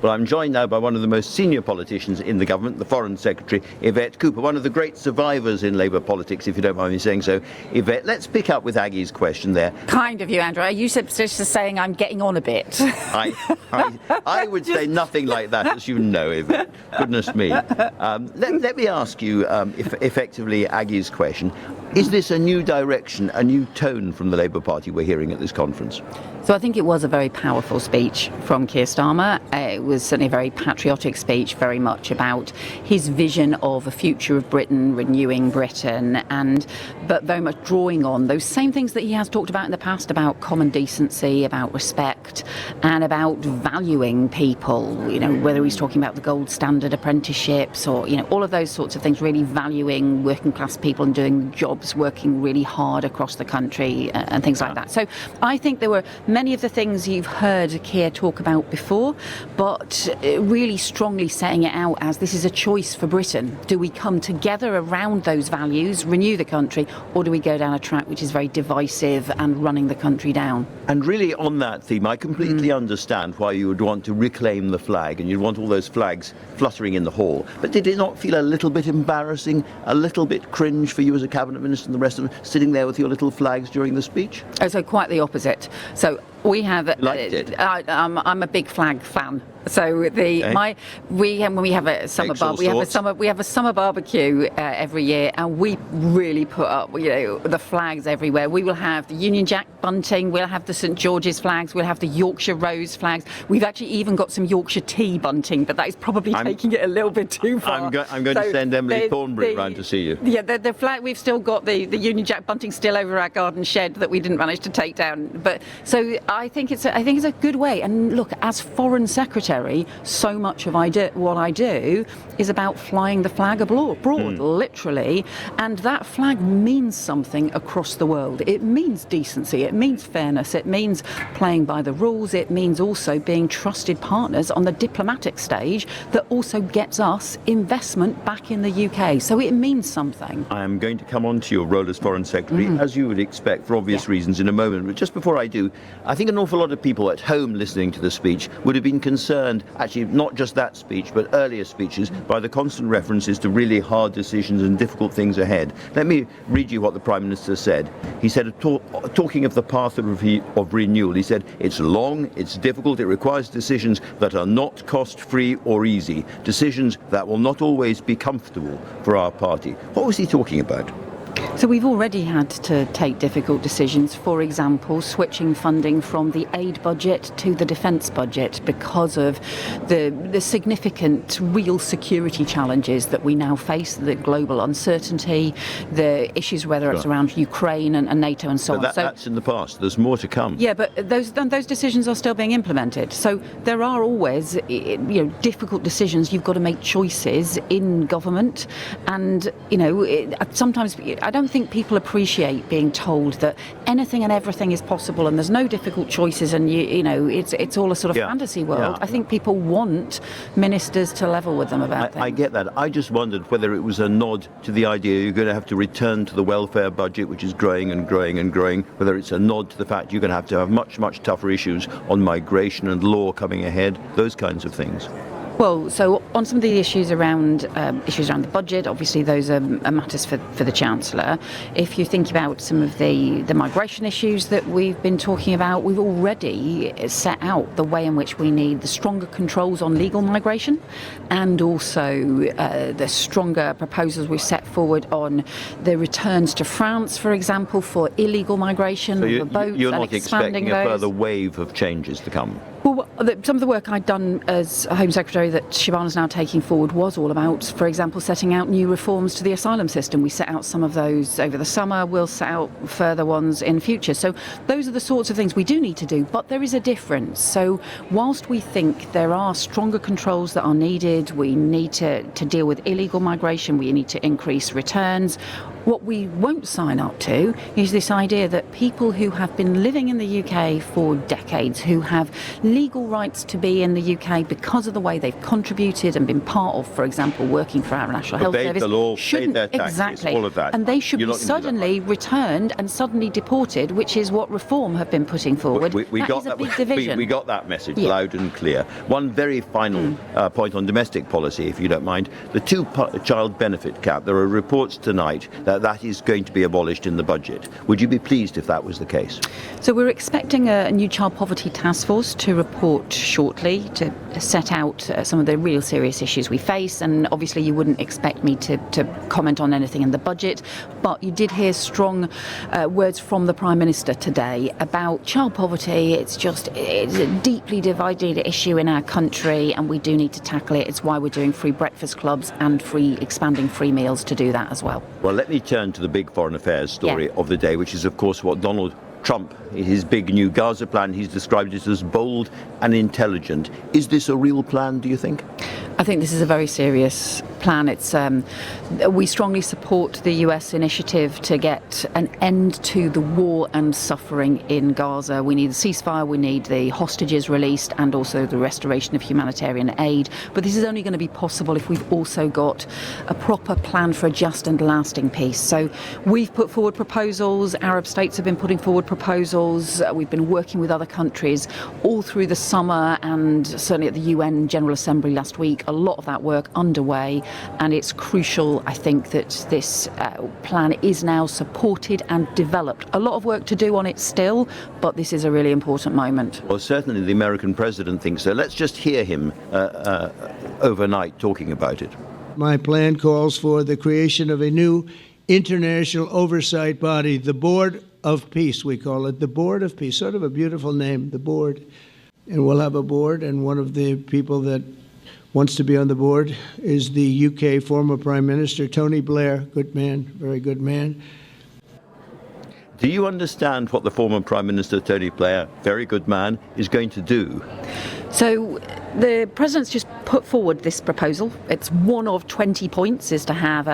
Well, I'm joined now by one of the most senior politicians in the government, the Foreign Secretary Yvette Cooper, one of the great survivors in Labour politics, if you don't mind me saying so. Yvette, let's pick up with Aggie's question there. Kind of you, Andrew. Are you just saying I'm getting on a bit? I would say nothing like that, as you know, Yvette. Goodness me. Let me ask you, effectively, Aggie's question. Is this a new direction, a new tone from the Labour Party we're hearing at this conference? So I think it was a very powerful speech from Keir Starmer. It was certainly a very patriotic speech, very much about his vision of a future of Britain, renewing Britain, but very much drawing on those same things that he has talked about in the past, about common decency, about respect, and about valuing people, you know, whether he's talking about the gold standard apprenticeships or, you know, all of those sorts of things, really valuing working class people and doing jobs, working really hard across the country and things like that. So I think there were many of the things you've heard Keir talk about before, but really strongly setting it out as this is a choice for Britain. Do we come together around those values, renew the country, or do we go down a track which is very divisive and running the country down? And really on that theme, I completely understand why you would want to reclaim the flag and you'd want all those flags fluttering in the hall. But did it not feel a little bit embarrassing, a little bit cringe for you as a cabinet minister and the rest of them sitting there with your little flags during the speech? Oh, so quite the opposite. So we have. Liked it. I'm a big flag fan. So when we have a summer we have a summer barbecue every year, and we really put up, you know, the flags everywhere. We will have the Union Jack bunting, we'll have the St George's flags, we'll have the Yorkshire Rose flags. We've actually even got some Yorkshire tea bunting, but that is probably taking it a little bit too far. I'm going to send Emily Thornbury round to see you. Yeah, the flag. We've still got the Union Jack bunting still over our garden shed that we didn't manage to take down. But so I think it's a good way. And look, as Foreign Secretary, so much of what I do is about flying the flag abroad, literally, and that flag means something across the world. It means decency, it means fairness, it means playing by the rules, it means also being trusted partners on the diplomatic stage that also gets us investment back in the UK. So it means something. I am going to come on to your role as Foreign Secretary, as you would expect, for obvious reasons, in a moment. But just before I do, I think an awful lot of people at home listening to the speech would have been concerned, actually not just that speech, but earlier speeches, by the constant references to really hard decisions and difficult things ahead. Let me read you what the Prime Minister said. He said, talking of the path of renewal, he said, it's long, it's difficult, it requires decisions that are not cost-free or easy, decisions that will not always be comfortable for our party. What was he talking about? So we've already had to take difficult decisions, for example, switching funding from the aid budget to the defence budget because of the significant real security challenges that we now face, the global uncertainty, the issues whether it's around Ukraine and NATO and so on. That's in the past. There's more to come. Yeah, but those decisions are still being implemented. So there are always, difficult decisions. You've got to make choices in government, and sometimes I don't think people appreciate being told that anything and everything is possible and there's no difficult choices and it's all a sort of fantasy world. I think people want ministers to level with them about things. I get that. I just wondered whether it was a nod to the idea you're going to have to return to the welfare budget, which is growing and growing and growing, whether it's a nod to the fact you're going to have much, much tougher issues on migration and law coming ahead, those kinds of things. Well, so on some of the issues around the budget, obviously those are matters for the Chancellor. If you think about some of the migration issues that we've been talking about, we've already set out the way in which we need the stronger controls on legal migration, and also the stronger proposals we've set forward on the returns to France, for example, for illegal migration, so the boats, you're and not expanding expecting those. a further wave of changes to come? Well, some of the work I'd done as Home Secretary that Shabana's now taking forward was all about, for example, setting out new reforms to the asylum system. We set out some of those over the summer. We'll set out further ones in future. So those are the sorts of things we do need to do, but there is a difference. So whilst we think there are stronger controls that are needed, we need to deal with illegal migration, we need to increase returns, What we won't sign up to is this idea that people who have been living in the UK for decades, who have legal rights to be in the UK because of the way they've contributed and been part of, for example, working for our National Health Service, the law, shouldn't, paid their taxes, exactly, all of that. and they should You're be not gonna do that, suddenly returned and suddenly deported, which is what Reform have been putting forward. We that got is a that. big division. We got that message Yeah. loud and clear. One very final point on domestic policy, if you don't mind. The two-child benefit cap. There are reports tonight that that is going to be abolished in the budget. Would you be pleased if that was the case? So we're expecting a new child poverty task force to report shortly to set out some of the real serious issues we face, and obviously you wouldn't expect me to comment on anything in the budget, but you did hear strong words from the Prime Minister today about child poverty. It's a deeply divided issue in our country and we do need to tackle it. It's why we're doing free breakfast clubs and expanding free meals to do that as well. Well, let me turn to the big foreign affairs story of the day, which is, of course, what Donald Trump, his big new Gaza plan, he's described it as bold and intelligent. Is this a real plan, do you think? I think this is a very serious plan. We strongly support the US initiative to get an end to the war and suffering in Gaza. We need a ceasefire, we need the hostages released, and also the restoration of humanitarian aid. But this is only going to be possible if we've also got a proper plan for a just and lasting peace. So we've put forward proposals, Arab states have been putting forward proposals, we've been working with other countries all through the summer and certainly at the UN General Assembly last week. A lot of that work underway, and it's crucial, I think, that this plan is now supported and developed. A lot of work to do on it still, but this is a really important moment. Well, certainly the American president thinks so. Let's just hear him overnight talking about it. My plan calls for the creation of a new international oversight body, the Board of Peace, we call it, the Board of Peace, sort of a beautiful name, the board. And we'll have a board, and one of the people that wants to be on the board is the UK former Prime Minister, Tony Blair. Good man, very good man. Do you understand what the former Prime Minister, Tony Blair, very good man, is going to do? So the President's just put forward this proposal. It's one of 20 points, is to have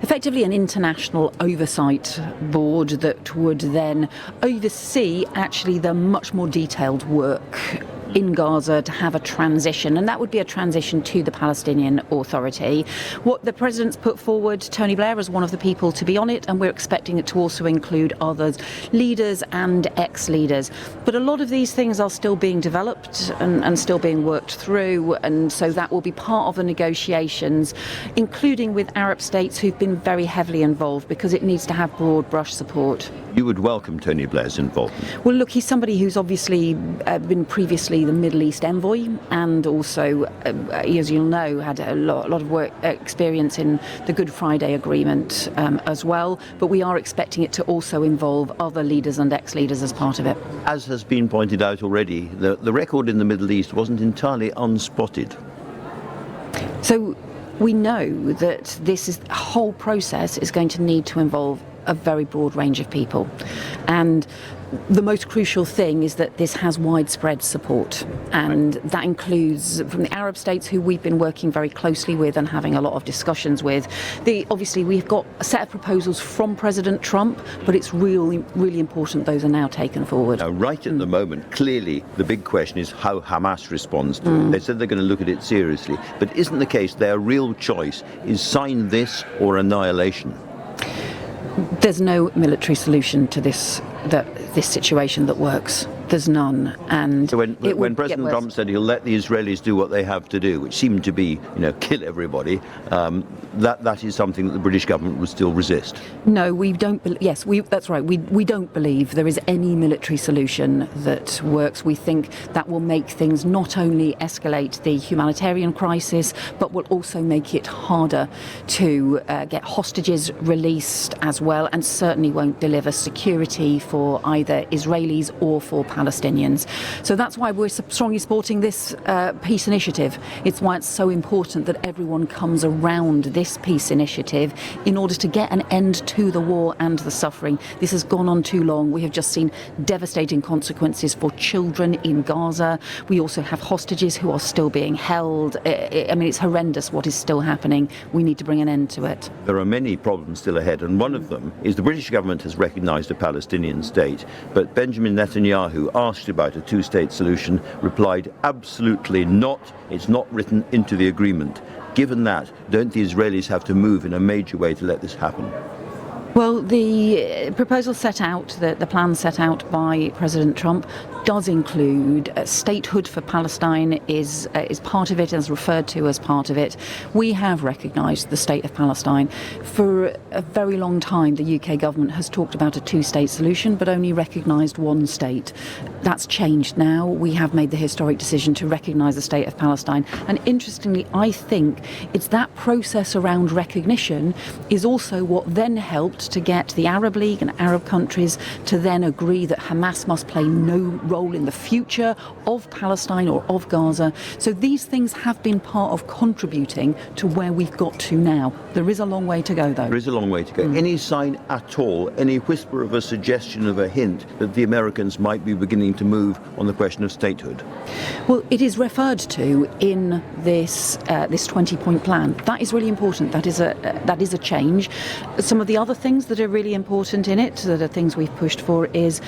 effectively an international oversight board that would then oversee actually the much more detailed work in Gaza, to have a transition, and that would be a transition to the Palestinian Authority. What the President's put forward, Tony Blair, as one of the people to be on it, and we're expecting it to also include others, leaders and ex-leaders. But a lot of these things are still being developed and still being worked through, and so that will be part of the negotiations, including with Arab states who've been very heavily involved, because it needs to have broad brush support. You would welcome Tony Blair's involvement? Well, look, he's somebody who's obviously been previously the Middle East envoy, and also, as you'll know, had a lot of work experience in the Good Friday Agreement as well. But we are expecting it to also involve other leaders and ex-leaders as part of it. As has been pointed out already, the record in the Middle East wasn't entirely unspotted. So we know that this whole process is going to need to involve a very broad range of people, and the most crucial thing is that this has widespread support, and that includes from the Arab states, who we've been working very closely with and having a lot of discussions with. Obviously we've got a set of proposals from President Trump, but it's really important those are now taken forward. Now, right at the moment, clearly the big question is how Hamas responds to it. They said they're going to look at it seriously, but isn't the case their real choice is sign this or annihilation? There's no military solution to this situation that works. There's none. And so when President Trump said he'll let the Israelis do what they have to do, which seemed to be, kill everybody, that is something that the British government would still resist. No, we don't. That's right. We don't believe there is any military solution that works. We think that will make things not only escalate the humanitarian crisis, but will also make it harder to get hostages released as well, and certainly won't deliver security for either Israelis or for Palestinians. Palestinians. So that's why we're strongly supporting this peace initiative. It's why it's so important that everyone comes around this peace initiative in order to get an end to the war and the suffering. This has gone on too long. We have just seen devastating consequences for children in Gaza. We also have hostages who are still being held. I mean, it's horrendous what is still happening. We need to bring an end to it. There are many problems still ahead, and one of them is the British government has recognised a Palestinian state, but Benjamin Netanyahu, asked about a two-state solution, replied, absolutely not. It's not written into the agreement. Given that, don't the Israelis have to move in a major way to let this happen? Well, the proposal set out, the plan set out by President Trump, does include statehood for Palestine is part of it, as referred to as part of it. We have recognised the state of Palestine. For a very long time, the UK government has talked about a two-state solution, but only recognised one state. That's changed now. We have made the historic decision to recognise the state of Palestine. And interestingly, I think it's that process around recognition is also what then helped to get the Arab League and Arab countries to then agree that Hamas must play no role in the future of Palestine or of Gaza. So these things have been part of contributing to where we've got to now. There is a long way to go, though. There is a long way to go. Any sign at all, any whisper of a suggestion of a hint that the Americans might be beginning to move on the question of statehood? Well, it is referred to in this 20-point plan. That is really important. That is a change. Some of the other things that are really important in it, that are things we've pushed for, is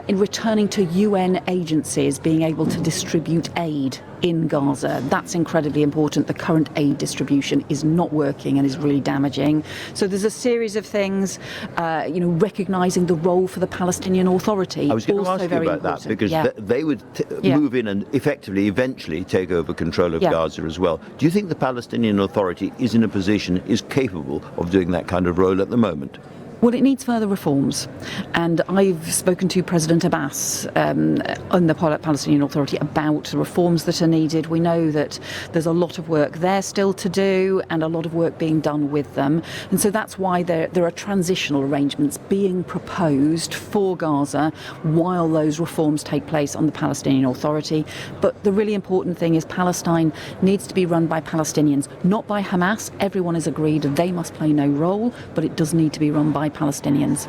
in returning to UN agencies being able to distribute aid in Gaza. That's incredibly important. The current aid distribution is not working and is really damaging. So there's a series of things, recognising the role for the Palestinian Authority. I was going to also ask you very about important. that, because they would Yeah. move in and effectively, eventually, take over control of Gaza as well. Do you think the Palestinian Authority is in a position, is capable of doing that kind of role at the moment? Well, it needs further reforms, and I've spoken to President Abbas on the Palestinian Authority about the reforms that are needed. We know that there's a lot of work there still to do and a lot of work being done with them, and so that's why there are transitional arrangements being proposed for Gaza while those reforms take place on the Palestinian Authority. But the really important thing is Palestine needs to be run by Palestinians, not by Hamas. Everyone has agreed they must play no role, but it does need to be run by Palestinians.